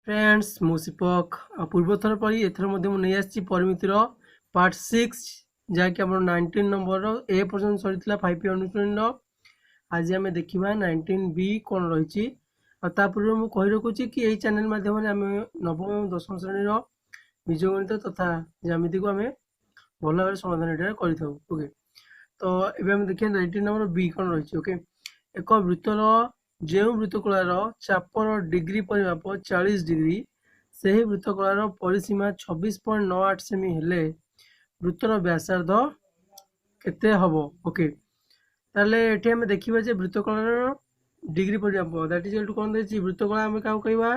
Friends मु दीपक पूर्व थर पर एथर नहीं परिमितिर पार्ट 6 जहाँकि आम 19 नंबर ए पर्यटन सरी 5 अनुश्रेणी आज आम देखा 19 बी कौन रही पूर्व मुझे कही रखुची कि यही चैनल माध्यम आम नवम और दशम श्रेणी बीजगणित तथा ज्यामिति को आम भल भाव समाधान ये ओके। तो ये देखिए 19 नंबर बी कौन रही ओके। एक वृत्तर जो वृत्तकलार चापर डिग्री परिमाप 40 डिग्री से ही वृत्तकलार परिसीमा 26.98 सेमी हेले वृत्तर व्यासार्ध केते हबो ओके। ताले एठी हम देखिबा जे वृत्तकलार डिग्री परिमाप दैट इज इक्वल टू कोन देछि वृत्तकला हम काउ कहबा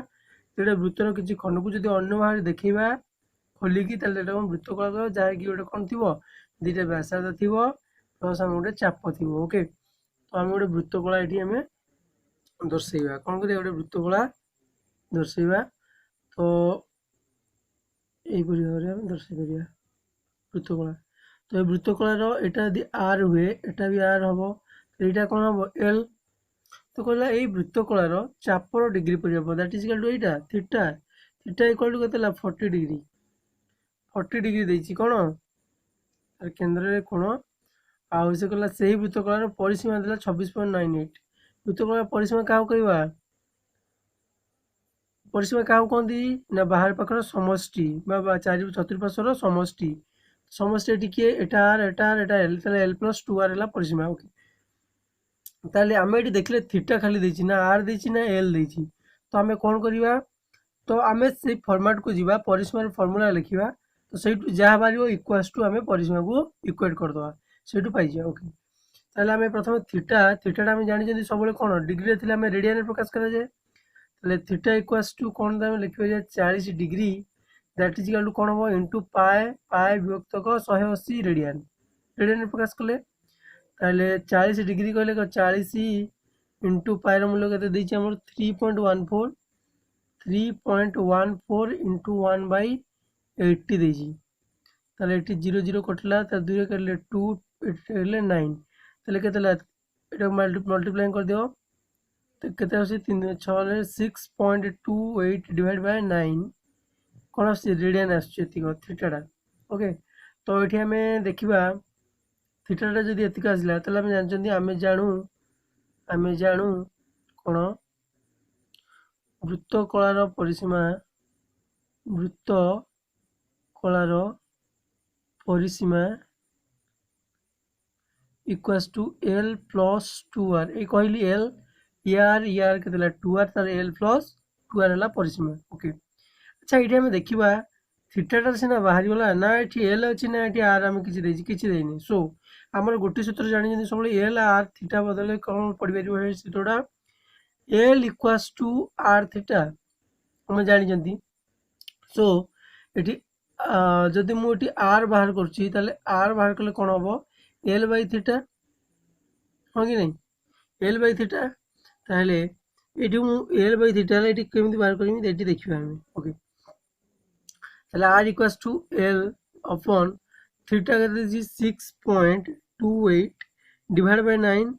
जेडे वृत्तर किछि खंड को जदि अन्य भाग देखिबा खोली की ताले एटा वृत्तकला जाय कि ओटे कोन थिबो दिटा व्यासार्ध थिबो प्लस हम ओटे चाप थिबो ओके। तो हम ओटे वृत्तकला एठी हम दर्शाइबा कौन करिया गोटे वृत्तकला दर्शाइबा। तो यहीपरि भाव में दर्शाई पारिबा वृत्तकला। तो ये वृत्तकलार एटा यदि आर हुए एटा भी आर हम तो यहाँ कौन हम एल। तो कहला ये वृत्तकलार चापर डिग्री परिमाप that is equal to Etah theta theta equal to केते 40 डिग्री 40 डिग्री देछि कोन आर केंद्र रे कोन आउ से कहला सही वृत्तकलार परिसीमा देला 26.98 वृत्तकलार परिसीमा क्या कहवा परिसीमा क्या कहती ना बाहर पाखर समष्टि चारि चतुर्पार्श्वर समष्टि समष्टि किए एटा are Etah are Etah L ताले एल प्लस 2 आर परिसीमा ओके। ताले आमे एटी देखले थीटा खाली देछि ना आर देछि ना एल देछि तो आमे कोन करिवा तो आमे से फॉर्मेट को जीवा परिसीमा फार्मूला लिखिबा तो सेटु जहा बारियो इक्वल्स टू आमे परिसीमा को इक्वेट कर दवा सेटु पाइ जा ओके। ताले आमे प्रथम थीटा थीटा आमे जानि जदि सबले कोन डिग्री रे थिले आमे रेडियन रे प्रकाश करा जाय ताले थीटा इक्वल्स टू कोन आमे लिखिबा जे 40 degree that is equal to कोन हो इनटू पाई पाई विभक्त 180 रेडियन रेडियन रे प्रकाश कले ताले 40 डिग्री कहले 40 इनटू पाई रो मूल्य केते देछि हमर 3.14 3.14 इनटू 1/80 देछि ताले एटी 0 0 कटला त 2 करले 2 एले 9 ताले केते एटा मल्टीप्लाई कर दियो तो केते आसी 3 6 6.28 डिवाइड बाय 9 कोन आसी रेडियन आसी एतिको थीटाटा ओके। तो एठी हमें देखिबा थीटाटा जदि एतिको आसिला ताले हम जानचंदी हमें जानू कोन वृत्त कलार परिसीमा वृत्त कलार परिसीमा equals to L plus 2 R ए कहली एल यार केतला 2 आर तार एल प्लस 2 आर हला परिसीमा ओके। अच्छा ये हमें देखिबा थीटाटा सिना बाहरी गला ना एठी एल अछि ना एठी आर हम किछि देनी सो हमर गोटी सूत्र जानि जदि सबले एल आर थीटा बदले कोन पड़ी परिबो हे सूत्रटा L equals to are theta हम जानि जंती सो एठी जदि मु एठी आर बाहर करछि ताले आर बाहर कले कोन हबो एल बाय थीटा हो कि नहीं एल बाय थीटा ताले एठी मु एल बाय थीटा एठी केमिति बाहर करमी एठी देखिबा हम ओके। ताले r equals to l upon theta केते जी 6.28 डिवाइड बाय 9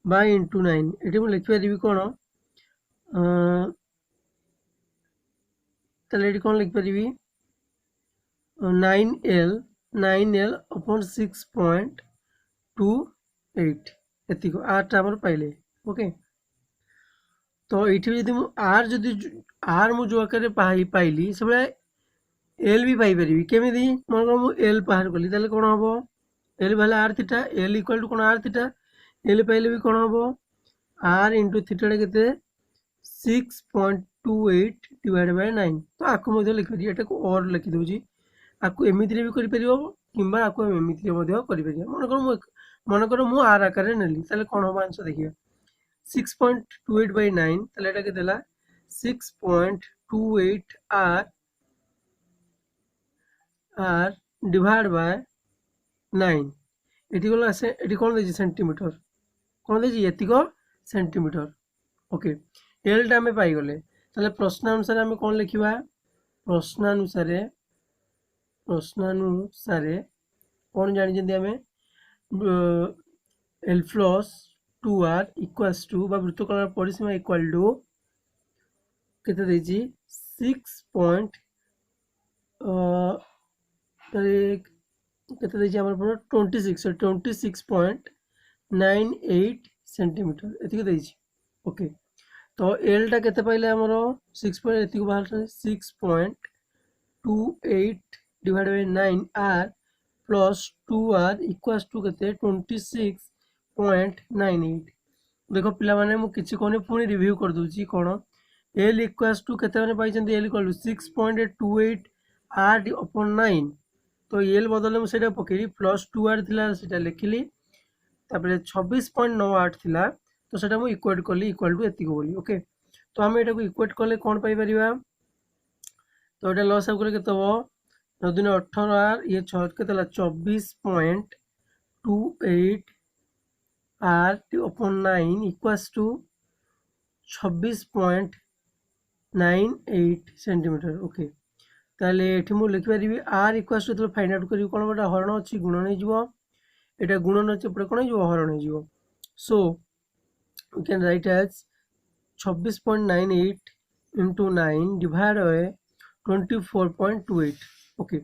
बाय इनटू 9 एठी मु लिखि परिबी कोन ताले एठी कोन लिखि परिबी 9l अपॉन 6.28 एतिको आर टा हमर पाइले ओके। तो ये जदि आर जदि आर मु जो आकार पाइली सब एल भी पाई परिबी केमिति मन को मु एल बाहर कली ताले कोन हबो एल भाले r theta l equal to कोन आर थीटा एल पाइले भी कोन हबो आर इनटू थीटा केते 6.28 डिवाइड बाय 9 तो आकु मध्ये लिखि दिए एटा को और लिखि दोजी आकु एमिति रे भी करि परिबो किंबा आकु एमिति रे मध्ये करि परिबो मन कर मु आर आकार रे नेली ताले कोन हबो आंसर देखिबा 6.28 by 9 ताले एटा के देला 6.28 r डिवाइड बाय 9 एटी गला से एटी कोन देछि सेंटीमीटर कोन देछि एतिको सेंटीमीटर ओके। एल टा हमें पाई गले ताले प्रश्न अनुसार हमें कोन लिखिबा प्रश्न अनुसार कोन जानि जंदी हमें L plus 2r equals to वृत्तकलार परिसीमा इक्वल टू केते देछि 26.98 सेंटीमीटर एतिक देइछि ओके तो एल टा केते पाइले हमरो 6 पॉइंट एतिक बाहर 6.28 divide by 9 r plus 2r equals to केते 26.98 देखो पिला माने मु किछि कोने पुनी रिव्यू कर दूची कोन l इक्वल्स टू केते माने पाइ जंदी l equal to 6.28 r upon 9 तो l बदले मु सेटा पकेली प्लस 2r थिला सेटा लिखिली तापरे 26.98 थिला तो सेटा मु इक्वेट करली इक्वल टू एतिको बोली ओके तो हम एटा को इक्वेट करले कोन पाइ परिबा तो एटा लॉस आउ करे केते हो 9 दिन 18 r ये 6 केतेला 24.28 r upon 9 equals to 26.98 centimetre okay ताले एठी मु लिखि परिबी r equals to find out करी कोन बटा हरण अछि गुणन नै जिवो एटा गुणन अछि परे कोन जिवो हरण नै जिवो so we can write as 26.98 into 9 divide by 24.28 okay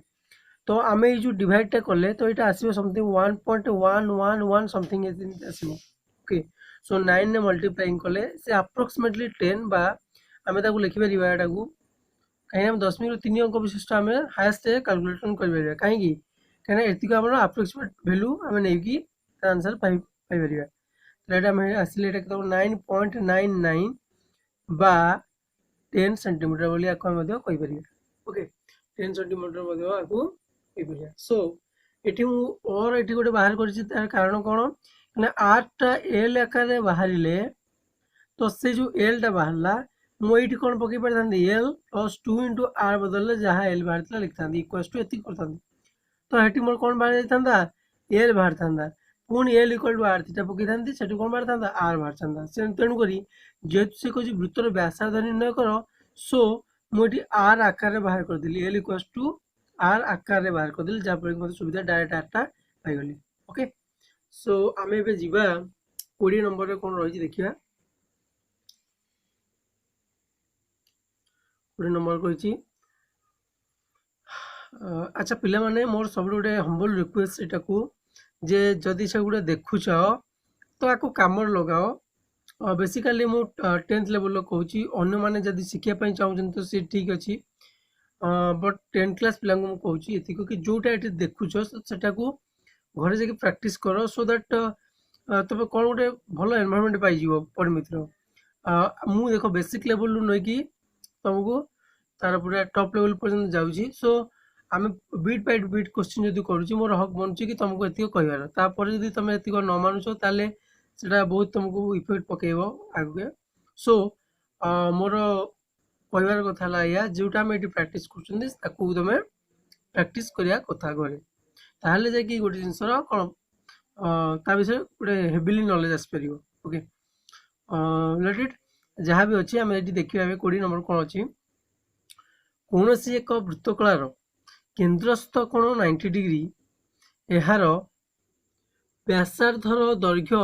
तो आमे जो डिवाइड टा करले तो एटा आसीबो समथिंग 1.111 समथिंग आसीबो ओके सो 9 ने मल्टीप्लाइंग करले से अप्रोक्सीमेटली 10 बा आमे ताकू लिखि परिबा एटा को कहीं हम 10 मिनट 3 अंक विशिष्ट आमे हाईएस्ट कैलकुलेशन कर परिबा काहे की कहना एतिको हमर अप्रोक्सीमेट वैल्यू आमे नै की आंसर पाइ परिबा तो एटा हम आसीले एटा केतो 9.99 बा 10 सेंटीमीटर बोली आको मध्य कहि परिबा ओके 10 सेंटीमीटर मध्य आको कहि परिबा सो एठी मु और एठी गोटे बाहर करछि तार कारण कोन ना r टा l आकार रे बाहरिले तो से जो l टा बाहरला मु एठी कोन पकि परथांदी l + 2 * r बदलले जहा l बाहरतला लिखथांदी इक्वल्स टू एति करथांदी तो हेठी मोर कोन बाहर जाइथांदा l बाहरथांदा पुनी l = r थीटा पकिथांदी सेठी कोन बाहरथांदा r बाहरथांदा से तेनु करी जेतु से कोजी वृत्तर व्यासार्ध निर्णय करो सो मोटी r आकार रे बाहर कर दिली l = r आकार रे बाहर कर दिली जा पर मते सुविधा डायरेक्ट r टा पाइ गली ओके सो आमे बे जीवा 20 नंबर रे कोन रहि देखिया 20 नंबर कहिची अच्छा पिला माने मोर सब गुडे हम्बल रिक्वेस्ट एटा को जे जदी से गुडे देखु छ तो आको कामर लगाओ बेसिकली मु 10th लेवल लो कहूची अन्य माने जदी सिखिया पई चाहउछन तो से ठीक अछि बट 10th क्लास पिला को कहूची एतिको कि जोटा एटी देखु छ सेटा को घरे जे प्रैक्टिस करो सो दैट तबे कोन गुडे भलो एनवायरनमेंट पाइ जीवो पर मित्र मु देखो बेसिक लेवल लो नै कि तुमको तार पूरा टॉप लेवल पर्यंत जाउची सो आमे बीट बाय बीट क्वेश्चन जदी करूची मोर हक बनची कि तुमको एतिको कहबार तापर जदी तुम एतिको न मानुछो ताले सेटा बहुत तुमको इफेक्ट पकेबो आगे सो मोर कहबार कथा ला या जोटा हम एटी प्रैक्टिस करछुंदी ताकू तुमे प्रैक्टिस करिया कथा घरे ताहले जे कि गोटे जिंसर कोन ता विषय गोटे हेविली नॉलेज आस परिबो ओके लेट इट जहाँ भी अच्छी आम ये देखा 20 नंबर कौन अच्छी कौन सी एक वृत्तकलार केन्द्रस्थ कोण 90 डिग्री यार व्यासार्धर दैर्घ्य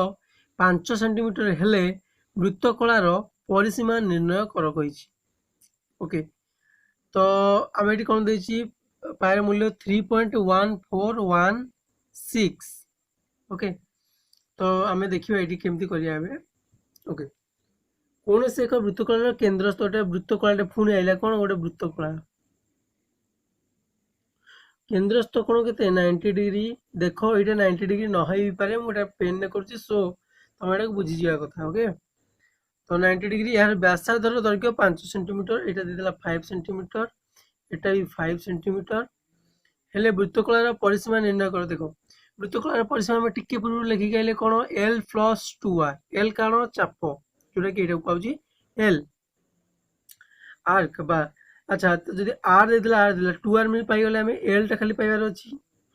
5 सेंटीमीटर हेले वृत्तकलार परिसीमा निर्णय कर कही ओके तो आम ये कौन देछि पायर मूल्य 3.1416 ओके तो आम देखिए ये केमती करिया ओके कौन से एक वृत्तकलार केन्द्रस्थ वृत्तकला पुणी आइला कौन गोटे वृत्तकला केन्द्रस्थ कोण केते 90 डिग्री देखो एटा 90 डिग्री न होई पारे मोटा पेन ने करछि सो तुम एटा बुझी जिया कथा ओके तो 90 डिग्री यार व्यासार्धर दैर्घ्य 5 सेंटीमीटर एटा देला 5 सेंटीमीटर एटा भी 5 सेंटीमीटर हेले वृत्तकलार परिसीमा निर्णय कर देखो वृत्तकलार परिसीमा में टिके पूर्व लिखि गइले कोन l + 2r l कारण चाप जोटा कि एटा कहउची l आर्क बा अच्छा तो जदी r दे दिला r दिला 2r मिल पाई गले हमें l टा खाली पाइबार अछि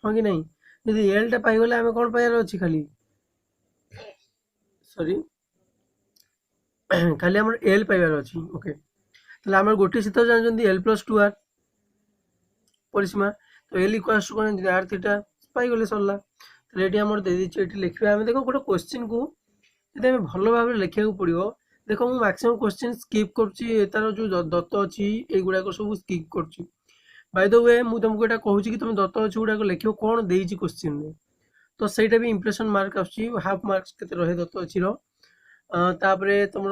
हां कि नहीं जदी l टा पाई गले हमें कोन पाइबार अछि खाली सॉरी खाली हमर l पाइबार अछि ओके तले हमर गोटी सित जान जंदी l + 2r परिसीमा तो l = कोन r थीटा पाई गले सरला तले एटी हमर दे दिछि एटी लिखबा हमें देखो गोटे क्वेश्चन को जदी हमें भलो भाबे लिखिया को पड़ियो देख मु मैक्सिमम क्वेश्चन स्किप करुच्ची तार जो दत्त अच्छी युड़ाक सब स्किप करुच्ची बाय द वे मुझे तुमको यहाँ कहूँ कि तुम दत्त अच्छी गुड़ाक लिख कौन देती क्वेश्चन में तो सहीटा भी इंप्रेशन मार्क आसुच्ची हाफ मार्क्स के रहे दत्त अच्छी तापर तुम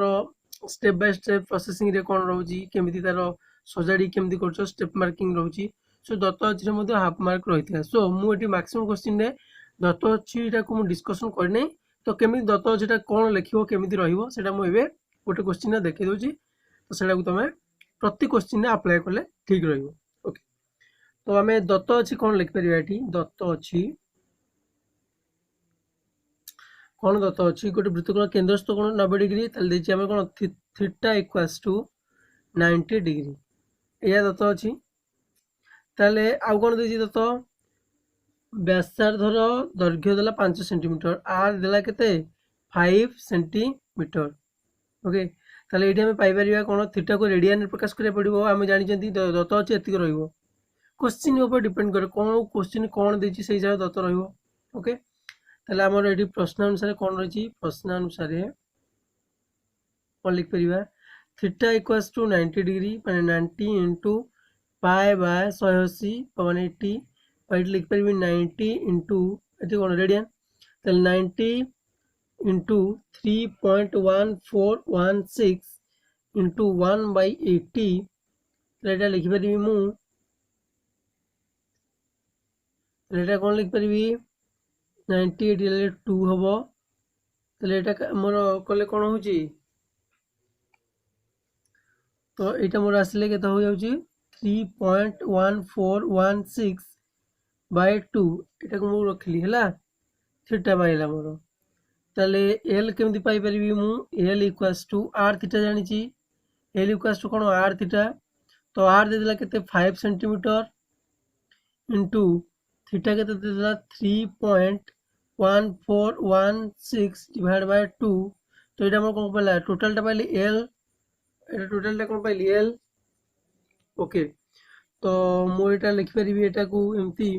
स्टेप बाय स्टेप प्रोसेसिंग रे कौन रोची केमी तार सजाड़ी केमी कर स्टेप मार्किंग रोची सो दत्त अच्छी हाफ मार्क रही है सो मुझे मैक्सिमम क्वेश्चन में दत्त अच्छी मुझे डिस्कसन करनी तो केमी दत्त अच्छी कौन लिख केमी रहा मुझे गोटे क्वेश्चन देखी दूसरी तो सेटा तुम प्रति क्वेश्चन अप्लाई कले ठीक रही ओके तो आम दत्त अच्छी कौन लिखिपर ये दत्त अच्छी कौन दत्त अच्छी गोटे वृत्तकोण केन्द्रस्थ कोण 90 डिग्री आम कौन थीटा इक्वल्स टू 90 डिग्री या दत्त अच्छी ताले आउ कौन देती दत्त व्यासार्धर दैर्घ्य देला 5 सेंटीमीटर आर देला केते 5 सेंटीमीटर ओके ताले ये पाइपर कौन थीटा को रेडियन प्रकाश करा पड़ो आम जानते दत्त अच्छी एतिक रही क्वेश्चन ऊपर डिपेंड करे कौन क्वेश्चन कौन देती से हिसाब दत्त रही ताले आमर ये प्रश्न अनुसार कौन रही प्रश्न अनुसार कौन लिखिपर थीटा इक्वल्स टू 90 डिग्री माने 90 इंटू पाए बाय 180 180 ये लिखिपर 90 इंटू ये कौन रेडियन ताले 90 इंटू 3.1416 इंटू 1/80 ये लिखिपर मुझे कौन लिखिपर 90 2 हम तो मोर कले कौन हो तो यहाँ मोर आसिले के हो जाऊँगी 3.1416 बाय 2 यहाँ को मुझे रखिली है थीटा पाइला मोर ताले एल केमती पाइपर मु l equals to are theta जानी एल इक्वल्स टू कौन आर थीटा तो आर देदेला केते 5 सेंटीमीटर इंटू थीटा केते देदेला 3.1416 डिवाइड बाय 2 तो ये कौन पाइला टोटालटा पाइली एल टोटालटा कौन पाइली एल ओके तो मुझे लिखिपर यहाँ को एमती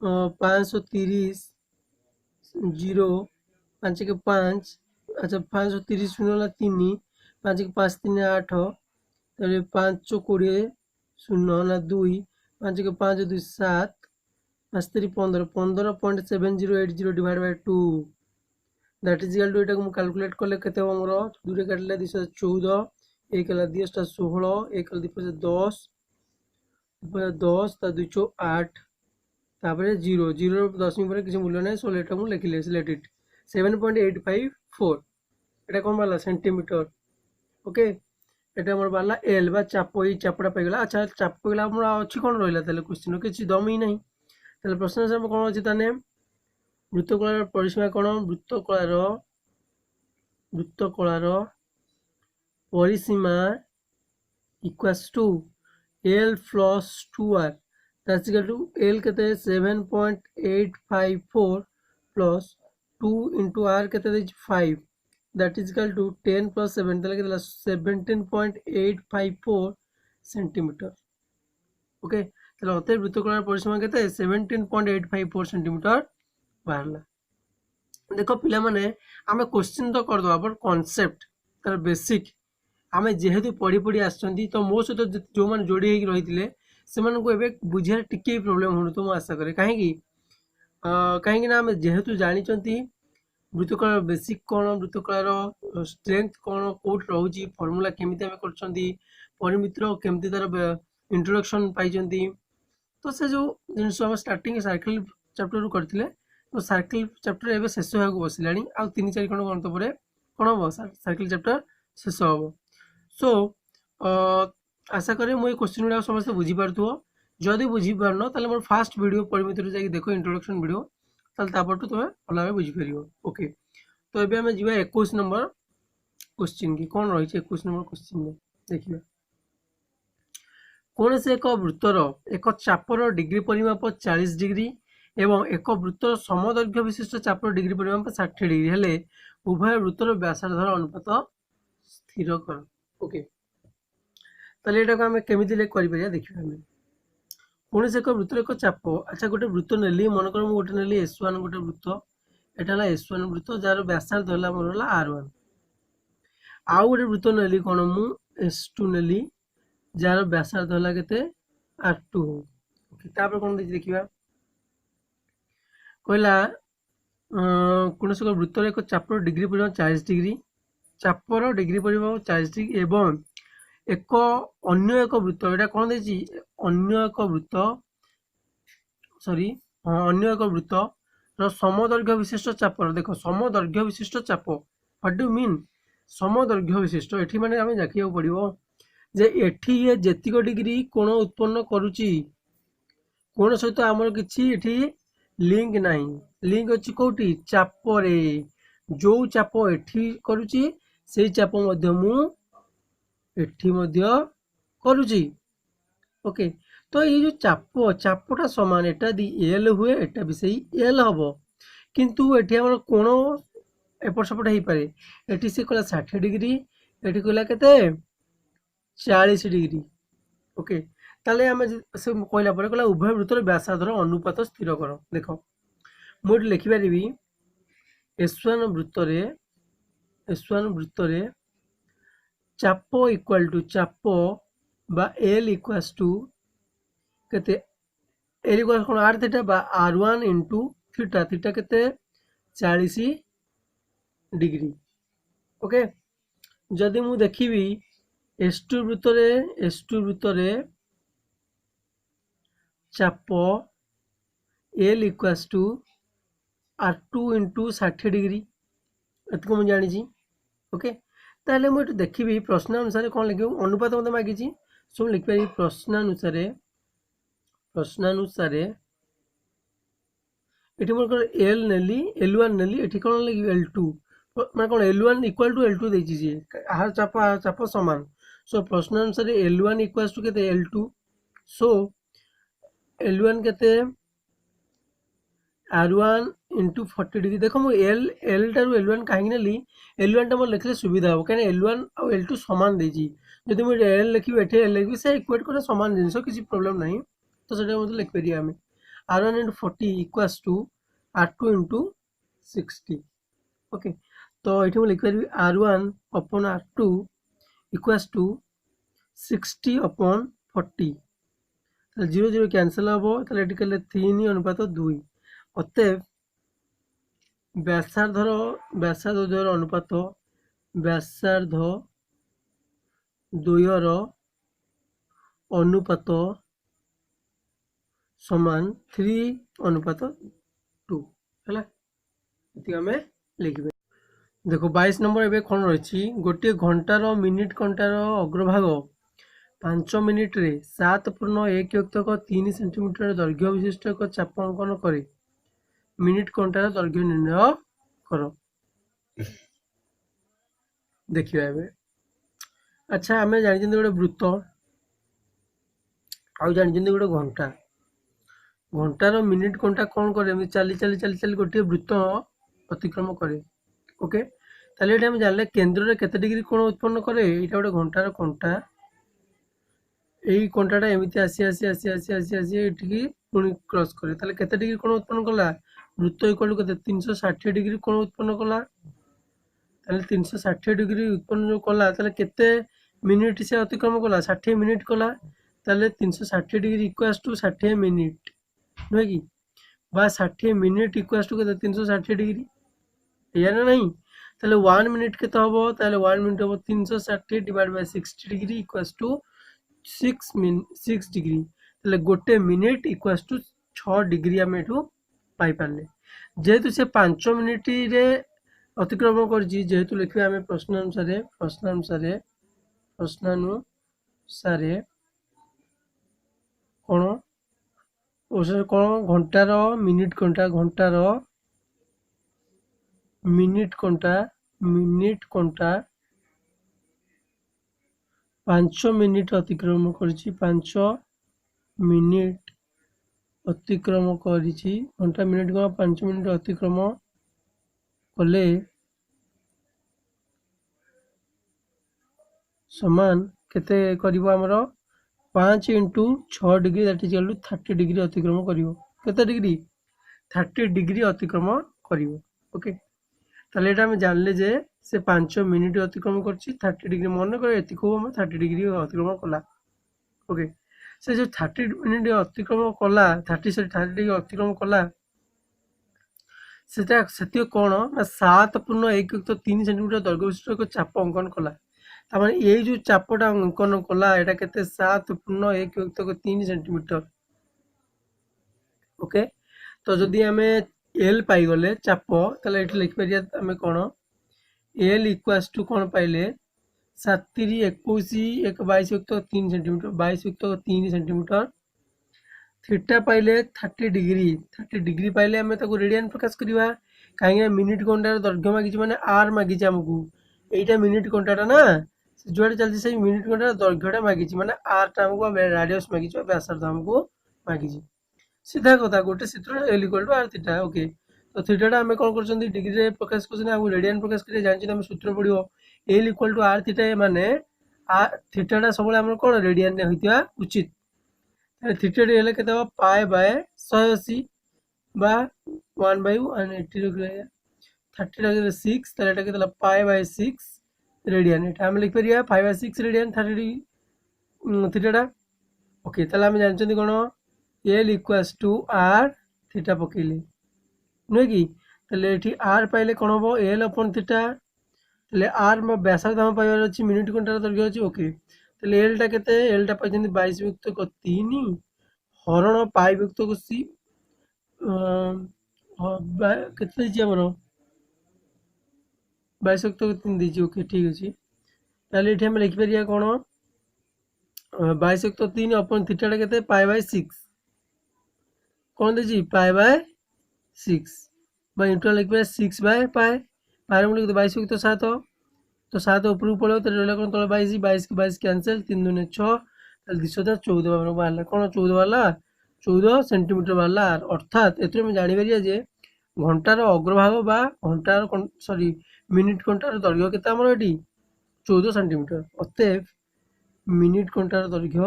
530 0 5 के 5 अच्छा 530 शून्य 3 5 के 5 3 8 5 20 शून्य ना 2 5 के 5 2 7 5 3 15 15.7080 divide by 2 that is equal to एटा को कैलकुलेट करले केते हो मोर 2 रे काटले 214 1 कला 2 16 1 कला 2 10 10 ता 208 तापर 0 0 10 पर किसी मूल्य नहीं सो लेटा मु लिखिले लेट इट 7.854 एटा कौन बाला सेंटीमीटर ओके एटा मोर बाला एल बा चाप ई चापड़ा पाइगला अच्छा चाप पाइगला मोर अछि कोन रहिला तले क्वेश्चन किछि दम ही नहीं तले प्रश्न सब कोन अछि ताने वृत्तकलार परिसीमा कोन वृत्तकलार परिसीमा equals to L plus 2r that's equal to l केते 7.854 प्लस 2 इंटू आर के 5 that is equal to 10 plus 7 के 17.854 सेंटीमीटर ओके ताले अतः वृत्तकलार परिसीमा के 17.854 सेंटीमीटर बाहरला देखो पिला माने आमे क्वेश्चन तो कर दो बट कांसेप्ट तार बेसिक आमे जेहेतु पढ़ी पढ़ी आछंती तो मो सहित जो माने जोड़ी हेक रहितिले सेमान को एबे बुझिया टिके प्रॉब्लम होनो तो मो आशा करे कहीं ना आमे जेहेतु जानी चंती वृत्तकलार बेसिक कौन वृत्तकलार स्ट्रेंथ कौन कोट रोची फॉर्मूला केमिति आमे करछंती परिमित्र केमिति तार इंट्रोडक्शन पाइचंती तो से जो जिनस हम स्टार्टिंग सर्कल चैप्टर रु करथिले तो सर्कल चैप्टर एबे शेष होगा बसिलानी आ 3-4 खंड गणित पर कौन हम सर्कल चैप्टर शेष हम सो आशा करे मुझे क्वेश्चन गुड़ा समस्त बुझी पार्थो जदि बुझी पारन ताले मोर फास्ट वीडियो परिमिति जाई देखो इंट्रोडक्शन वीडियो ताले तापरटू तुम भल भाव बुझी पार ओके तो ये आम जा 21 नंबर क्वेश्चन की कौन रही 21 नंबर क्वेश्चन में देखिए कौन से एक वृत्तर एक चापर डिग्री परिमाप 40 डिग्री एवं एक वृत्तर समदैर्घ्य विशिष्ट चापर डिग्री परिमाप 60 डिग्री हेले उभय वृत्तर व्यासार्धर अनुपात स्थिर कर ओके ताले एटा को हम केमिति लेख करि परिया देखिबा हम कौन से एक वृत्तर एक चाप अच्छा गोटे वृत्त नेली मन कर मु गोटे नेली S1 गोटे वृत्त एटा हला S1 वृत्त जार व्यासार्ध हला मोर हला R1 आउ गोटे वृत्त नेली कौन मु S2 नेली जार व्यासार्ध है केते R2 तापर कौन देखा कहला कौन से वृत्तर एक चापर डिग्री पड़ 40 डिग्री चापर डिग्री पड़ 40 डिग्री एवं एक अन्य एक वृत्त यहाँ कौन देखिए अन्य एक वृत्त सॉरी अन्य एक वृत्त समदैर्घ्य विशिष्ट चापर देख समदैर्घ्य विशिष्ट चाप व्हाट डू मीन समदैर्घ्य विशिष्ट एठी माने आमे देखिया पड़िबो जे एठी ये जेतिक डिग्री कोण उत्पन्न करूची कोण सहित आमर किछि एठी लिंक नाही लिंक अछि कोठी चापरे जो चाप एठी करूची सेही चाप मध्य मु एठी मध्य करूची ओके तो ये जो चापटा समान एटा दी एल हुए एटा भी सही एल हम किंतु एठी हमर कोण एपट सेपट हो पारे एठी से कहला 60 डिग्री एठी कहला केते 40 डिग्री ओके ताले आमे से कहला परे कहला उभय वृत्तर व्यासार्धर अनुपात स्थिर कर देखो मोड लिखि पारिबी S1 वृत्तरे चाप इक्वल टू चाप बा L इक्वल्स टू केते L इक्वल्स कोन R थीटा बा R1 इनटू थीटा थीटा केते 40 डिग्री ओके जदि मु देखिबी S2 वृत्तरे चाप L equals to R2 into 60 degree एतको मु जानि छी ओके ताले मु देखिबी प्रश्नानुसार कौन लिखिबो अनुपात मते मागी छी सो लिख पारी प्रश्नानुसार एठी मोर L नेली L1 नेली एठी कोन लिखि L2 माने कोन L1 इक्वल टू L2 देछि जे आहार चाप समान सो प्रश्नानुसार L1 इक्वल्स टू केते L2 सो L1 केते R1 इंटू 40 डिग्री देखो मु L टारू L1 कहीं नेली L1 टा मोर लिखले सुविधा हो कने L1 और L2 समान देछि जदि मु L लिखिबे एठी L लिखिबे से इक्वेट करे समान जिंस किसी प्रॉब्लम नहीं तो सेटा मते लिख पेरिया हमें R1 into 40 equals to R2 into 60 okay तो ये मैं लिख पारि R1 upon R2 equals to 60 upon 40 0 0 cancel हम ताले एटी कले 3 अनुपात 2 अतएव व्यासार्ध द्वयर अनुपात व्यासार्ध द्वयर अनुपात समान 3 अनुपात 2 है आम लिखे देखो 22 नंबर एवं कौन रही गोटे घंटार मिनिट घंटार अग्रभाग 5 मिनिट रे 7.1 सेंटीमीटर दैर्घ्य विशिष्ट एक चाप अंकन करे मिनिट घंटार दैर्घ्य निर्णय कर देखिए अच्छा आम जानी गोटे वृत्त आउ जानी गोटे घंटा घंटार मिनिट घंटा कौन करे चली चली चली चली गोटे वृत्त अतिक्रम करे ओके ताले हम जानले केंद्र रे केते डिग्री कोण उत्पन्न करे एटा गोटे घंटार कंटा एई कंटाटा एमिति आसी आसी आसी आसी आसी आसी एठी पुनी क्रॉस करे ताले केते डिग्री कोण उत्पन्न कला वृत्त इक्वल केते 360 डिग्री कोण उत्पन्न कला ताले 360 डिग्री उत्पन्न जो कला ताले केते मिनिट से अतिक्रम कला 60 मिनिट कला ताले 360 डिग्री इक्वल्स टू 60 मिनिट नुहे कि बा 60 मिनिट इक्वल्स टू केते 360 डिग्री या ना नहीं ताले 1 मिनिट केते हबो ताले 1 मिनिट हबो 360 divide by 60 degree equals to 6 degree ताले गोटे मिनिट इक्वल्स टू 6 डिग्री हम एठू पाई पारले जेहेतु से 5 मिनिट रे अतिक्रमण करछि जेहेतु लिखबे हमें प्रश्नानुसार कोन ओसे कोन घंटार मिनिट घंटा घंटार मिनिट घंटा 5 मिनिट अतिक्रम करछि 5 मिनिट अतिक्रम करछि घंटा मिनिट को 5 मिनिट अतिक्रम कले समान केते करिवो हमरो 5 into 6 degree that is equal to 30 degree अतिक्रम करिवो केते डिग्री 30 डिग्री अतिक्रम करिवो ओके তাহলে এটা আমি জানলে যে সে 5 মিনিট অতিক্রম করছি 30 ডিগ্রি মনে করে এতিকু আমার 30 ডিগ্রি অতিক্রম কলা ওকে ସେ ଯେଉଁ 30 ମିନିଟ୍ ଅତିକ୍ରମ କଲା 30 ডিগ্ରୀ ଅତିକ୍ରମ କଲା ସେଟା ସେତିକି କ'ଣ ନା 7.1 ସେଣ୍ଟିମିଟର ଦୈର୍ଘ୍ୟ ବିଶିଷ୍ଟ ଏକ ଚାପ ଅଙ୍କନ କଲା ତାମାନେ ଏଇ ଯେଉଁ ଚାପଟା ଅଙ୍କନ କଲା ଏଇଟା କେତେ 7.1 ସେଣ୍ଟିମିଟର ଓକେ ତ ଯଦି ଆମେ ଏଲ୍ ପାଇଗଲେ ଚାପ ତାହେଲେ ଏଠି ଲେଖିପାରିବା ଆମେ କ'ଣ एल इक्वास टू कौन पाइले 7×21=22 सेंटीमीटर 22 सेंटीमीटर थीटा पाइले 30 डिग्री पाइले आम रेडियन प्रकाश करवा कहीं मिनिट घंटार दैर्घ्य मागिच माने आर मागिच आमको यहीटा मिनिट घंटाटा ना जुआड़े चलती से मिनिट घंटार दैर्घ्यटा मागिच माने आरटा आमको रेडियस मागिच व्यासार्ध आमको मागिच सीधा कथा गोटे सूत्र l equal to are theta okay तो थीटाटा आम कौन कर डिग्री प्रकाश कर रेडियन प्रकाश कर जानते आम सूत्र पड़ो l equal to are theta माने थीटाटा सब कौन रेडियन होता उचित थीटा टी हेल्ले के पाए बाय 180 बा 1/180 रखिए 30 रखिए 6 ताले एटा के पाए बाय 6 रेडियन एटा हम लिख परिया 5/6 रेडियन 30 थीटाटा ओके ताले हम जानछन कोन L equals to are theta पकेले नुहे कि ताले एठी आर पाइले कोन हो एल अपन थीटा ताले आर म व्यासार्ध हम पाइबार अछि मिनिट घंटार दैर्घ्य अछि ओके ताले एलटा केते एलटा पाइछन 22/3 हरण पाई/सी केते दिछि हमरो 22/3 दिछि ओके ठीक अछि ताले एठी हम लिखि परिया कोन 22/3 अपन थीटाटा केते पाई/6 कोन दिछि पाई/6 बा इंटू लिखि परिया 6/पाई पाई हम लिखि 22/7 तो 7 ऊपर पड़े तो रहला कोन तले 22 के 22 कैंसिल 3 दूने 6 ताले 214 हमरो बाहरला कोन 14 वाला 14 सेंटीमीटर वाला अर्थात एतरे हम जानि परिया जे घंटार अग्रभाग बा घंटार सॉरी मिनिट घंटार दैर्घ्य केते हमरो एटी 14 सेंटीमीटर अतएव मिनिट घंटार दैर्घ्य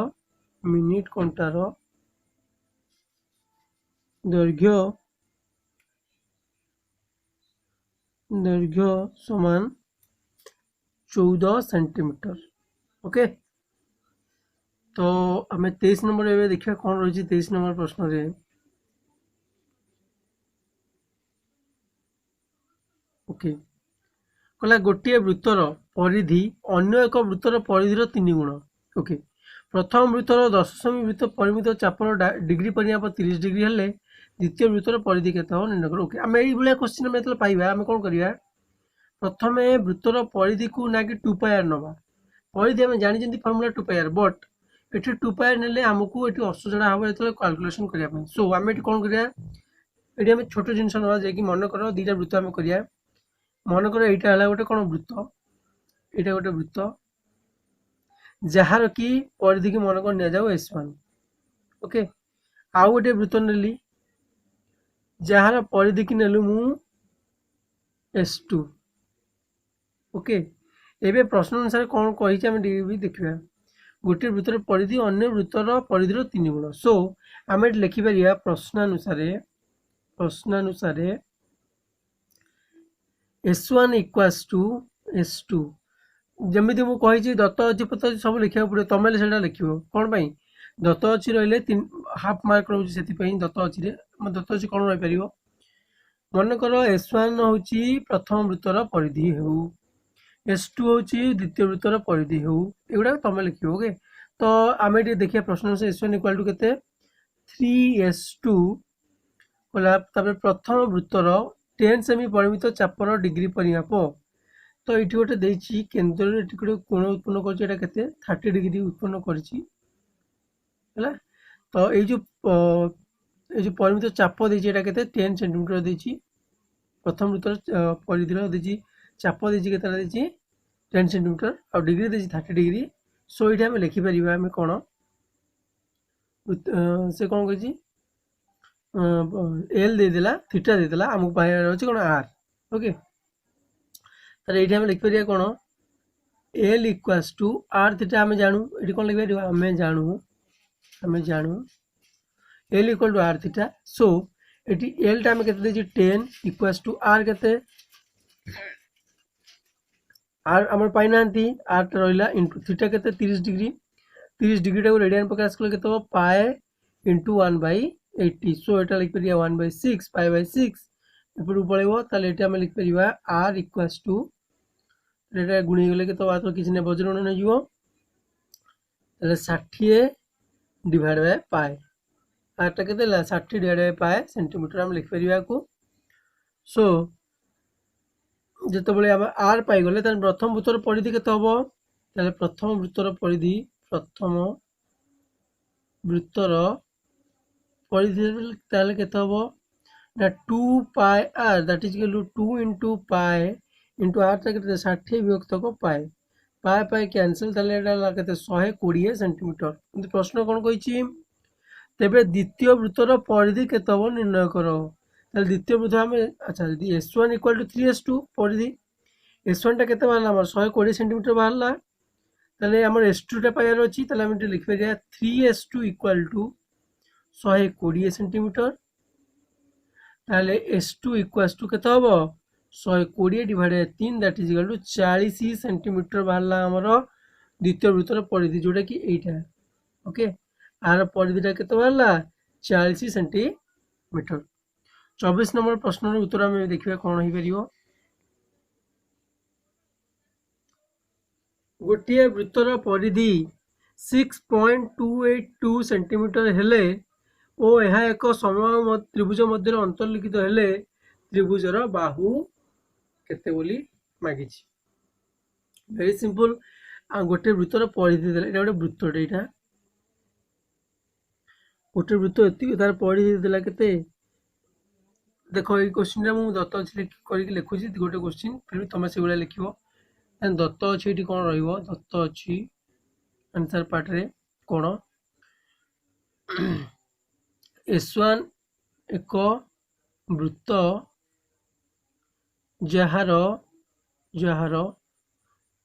समान 14 सेंटीमीटर ओके तो आम 23 नंबर ए देखिए कौन रही 23 नंबर प्रश्न रे ओके कहला गोटे वृत्तर परिधि अन्य एक वृत्तर परिधिर 3 गुण ओके प्रथम वृत्तर 10 वृत्त परिमित चापर डिग्री परिमाप 30 डिग्री हेले द्वितीय वृत्तर परिधि केते हो निर्णय करो ओके आम एई भलिया क्वेश्चन में एतले पाइबा आम कोन करिया प्रथम वृत्तर परिधि को ना कि 2πr नवा परिधि आम जानी फर्मुला 2πr बट ये 2πr ने आमको ये असुविधा हम जो कैलकुलेशन करने सो आम ये कौन करिया ये आम छोट जिनस ना जे मन कर दुईटा वृत्त आम करिया मन कर यहाँ है गोटे कौन वृत्त यहाँ गोटे वृत्त जार कि परिधि की मन कर निजाऊ S1 ओके आउ गोटे वृत्त नेली जार परिधि की नेलु मु S2 ओके एबे प्रश्न अनुसार कौन कही आम भी देखा गोटे वृत्तर परिधि अन्य वृत्तर परिधिर 3 गुण सो आम लिखिपर प्रश्नानुसार S1 इक्वाल्स टू S2 जमी मुझे कही दत्त अच्छी पत्ता सब लिखा पड़े तुम से लिख कौन पाई दत्त अच्छी रही हाफ मार्क रोचे से दत्त अच्छी दत्त अच्छी कौन रही मनकर S1 हूँ प्रथम वृत्तर परिधि हो S2 हूँ द्वितीय वृत्तर परिधि हो एगुड़ा तुम लिख ओके तो आम ये देखिए प्रश्न से S1 इक्वल टू के 3S2 प्रथम वृत्तर 10 सेमी परिमित चापर डिग्री परिमाप तो ये गोटे देती केन्द्र गोटे कोण उत्पन्न कर 30 डिग्री उत्पन्न कर तो ये परिमित चाप देती 10 सेंटीमीटर देती प्रथम वृत्तर परिधि देती चाप देती के 10 सेंटीमीटर और डिग्री देती 30 डिग्री सो ये आम लिखिपर आम कौन से कौन कही एल देदेला थीटा देदेला आमको पाइबार अच्छे कौन आर ओके ताले ये आम लिखिपर कौन l equals to are theta आम जानू ये कौन लिखिपर आम जानू l equal to are theta so ये एल टा आम के 10 इक्वाल्स टू आर के आर आम पाई ना आर रहा इंटू थीटा के 30 डिग्री 30 डिग्री टाक रेडियन प्रकाश कले के पाए इंटू 1/80 सो ये लिखिपर 1/6 पाई/6 एपटू पड़ेब ताले आम लिखिपर आर इक्वाल्स टू गुणी गले के किसी ना बज्र नहीं जीव 60 डिवाइड बाय पाए आरटा के 60 डिवाइड बाय पाए सेंटीमीटर आम लिखिपर या सो जिते आम आर पाईगले प्रथम वृत्तर परिधि के प्रथम वृत्तर परिधि के 2 pi r that is equal to 2 into pi into r तक 60 विभक्त पाए पाए पाए कैंसल के 120 सेंटीमीटर किंतु प्रश्न कौन कही तेरे द्वितीय वृत्तर परिधि के निर्णय कर द्वितीय वृत्त आम अच्छा यदि S1 इक्वल टू 3S2 परिधि S1 टा केते बाहरला 120 सेंटीमीटर बाहरला ताले हमर S2 टा पाइबार अछि ताले हम लिखि परिया 3S2 इक्वल टू 120 सेंटीमीटर ताले S2 इक्वल्स टू केते हबो 120 divide by 3 that is equal to 40 centimetre बाहरला हमर द्वितीय वृत्तर परिधि जोटा कि एटा ओके आर परिधिटा केते बाहरला 40 सेंटीमीटर 24 नंबर प्रश्न उत्तर आम देखिए कौन हो पार गोटे वृत्तर परिधि 6.282 सेंटीमीटर हेले ओ यह एक समबाहु त्रिभुज मध्य अंतर्लिखित हेले त्रिभुजर बाहु केते बोली मागी वेरी सिंपल गोटे वृत्तर परिधि देले एटा गोटे वृत्तटे एटा गोटे वृत्त एति तार परिधि देला केते देखो ये क्वेश्चन मु दत्त अच्छी करके लिखुची गोटे क्वेश्चन फिर तुम से भाई लिख दत्त अच्छी ये कौन रत्त अच्छी आंसर पार्ट रे कौन S1 एक वृत्त जार जार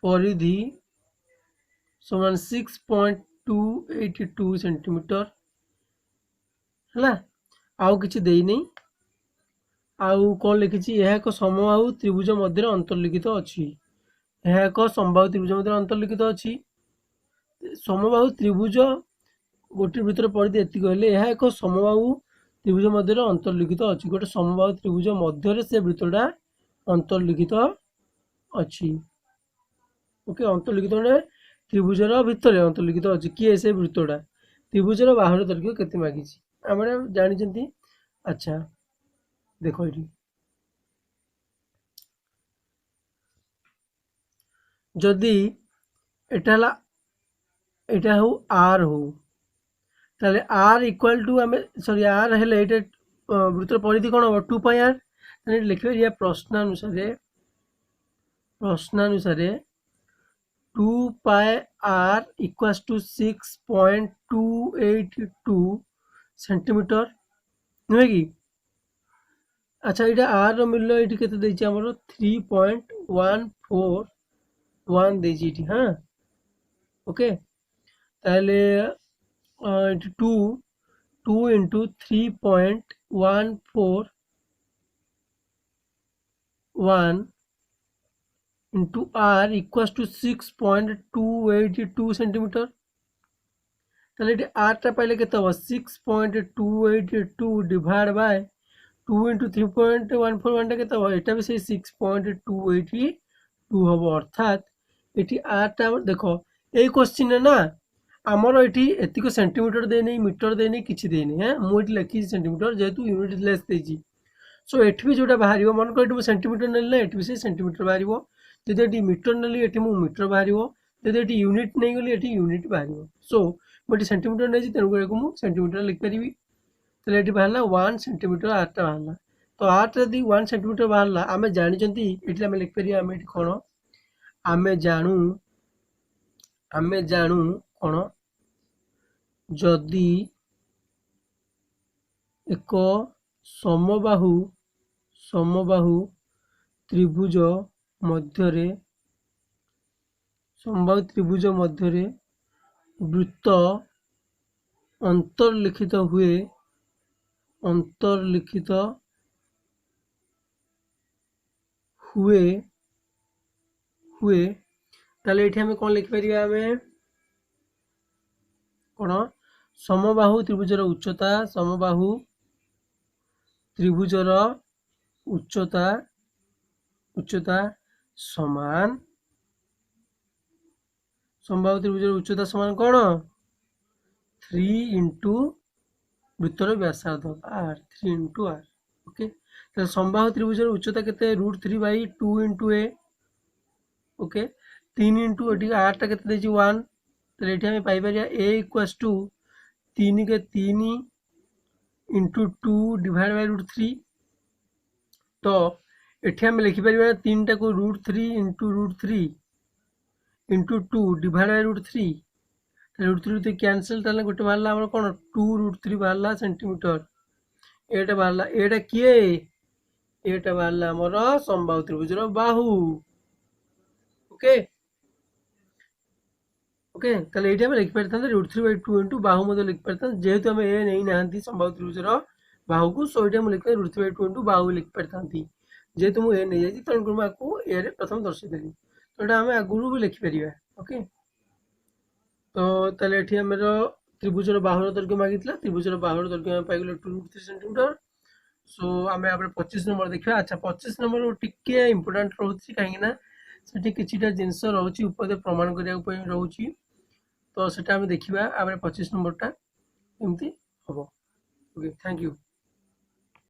परिधि समान 6.282 सेंटीमीटर है आउ किछि देई नहीं आउ कौन लिखी यह एक समबाहु त्रिभुज मध्य अंतर्लिखित अच्छी यह एक समबाहु त्रिभुज मध्य अंतर्लिखित अच्छी समबाहु त्रिभुज गोटे भीतर परिधि एति कहले यह एक समबाहु त्रिभुज मध्य अंतर्लिखित अच्छी गोटे समबाहु त्रिभुज मध्य से वृत्तटा अंतर्लिखित अच्छी ओके अंतर्लिखित त्रिभुजर भितर अंतर्लिखित अच्छी किए से वृत्तटा त्रिभुजर बाहुर दैर्घ्य केते मागी आम जानी अच्छा देखो ये जदि एटा हो आर हो ताले आर इक्वल टू आम सॉरी आर हेले वृत्तर परिधि कौन हम 2 पाई आर लिखे या प्रश्नानुसार 2 पाई आर इक्वल्स टू 6.282 सेंटीमीटर नुहे कि अच्छा ये आर मूल्य ये के 3.141 देजी हाँ ओके ताले 2 into 3.141 into r equals to 6.282 centimetre ताले ये आर टा पाइले के 6.282 डिवाइड बाय 2 इंटू 3.141 के एटा भी से 6.282 हम अर्थात ये आरटा देखो ये क्वेश्चन ना आमर ये एतिक सेंटीमीटर देनी मीटर देनी किसी देनी हाँ मुझे लिखी सेंटीमीटर जेहेतु यूनिट लेस देती सो एटी भी जोटा बाहर मन कर सेंटीमीटर नेली ना ये भी से सेंटीमीटर बाहर जब ये मीटर नेली ये मीटर बाहर जब ये यूनिट नहीं गली ये यूनिट बाहर सो मुझे सेंटीमीटर नहीं तेणुक मुझे सेंटीमीटर लिखिपारि तो ये बाहर 1 सेंटीमीटर आरटा बाहर तो आरटा यदि 1 सेंटीमीटर बाहर आम जानते ये आम लिखिपार आम ये कौन आम जानू कौन जदि एक समबाहु त्रिभुज मध्य वृत्त अंतर्लिखित हुए हुए ताले एठी हमें कौन लिखि परिबा हमें कौन समबाहु त्रिभुजर उच्चता समबाहु त्रिभुजर उच्चता उच्चता समान समबाहु त्रिभुजर उच्चता समान कौन 3 इंटू वृत्तर व्यासार्ध r 3 इंटू r ओके तो समबाहु त्रिभुजर उच्चता केते √3/2 इंटू a ओके 3 इंटू एटी r टा केते देछि 1 तो एठी हमें पाई परिया a इक्वल्स टू 3 के 3 इंटू 2 डिवाइड बाय √3 तो एठी हमें लिखि परिबा 3 टा को √3 into √3 into 2 divide by √3 √3 cancel ताले गोटे बाहरला हमर कोन 2 √3 बाहरला सेंटीमीटर एटा बाहरला एटा किए एटा बाहरला हमर समबाहु त्रिभुजर बाहु ओके ओके ताले एटा हम लिखि परथान √3/2 इनटू बाहु मध्ये लिखि परथान जेहेतु हम ए नै नाहंती समबाहु त्रिभुजर बाहु को सो एटा हम लिखि √3/2 इनटू बाहु लिखि परथांती जेहेतु मु ए नै जाई तण को माको ए रे प्रथम दर्शि देली तो एटा हम आगुरु भी लिखि परिबा ओके तो ताले एठी हमर त्रिभुजर बाहुर दैर्घ्य मागितला त्रिभुजर बाहुर दैर्घ्य हम पाइगलो 2 सेंटीमीटर सो आमे आपरे 25 नंबर देखिबा अच्छा 25 नंबर टिके इंपोर्टेंट रहउची काहे ना सेठी किछिटा जिंस रहउची उपदे प्रमाण करिया पय रहउची तो सेटा हम देखिबा आपरे 25 नंबर टा एमती हबो ओके थैंक यू।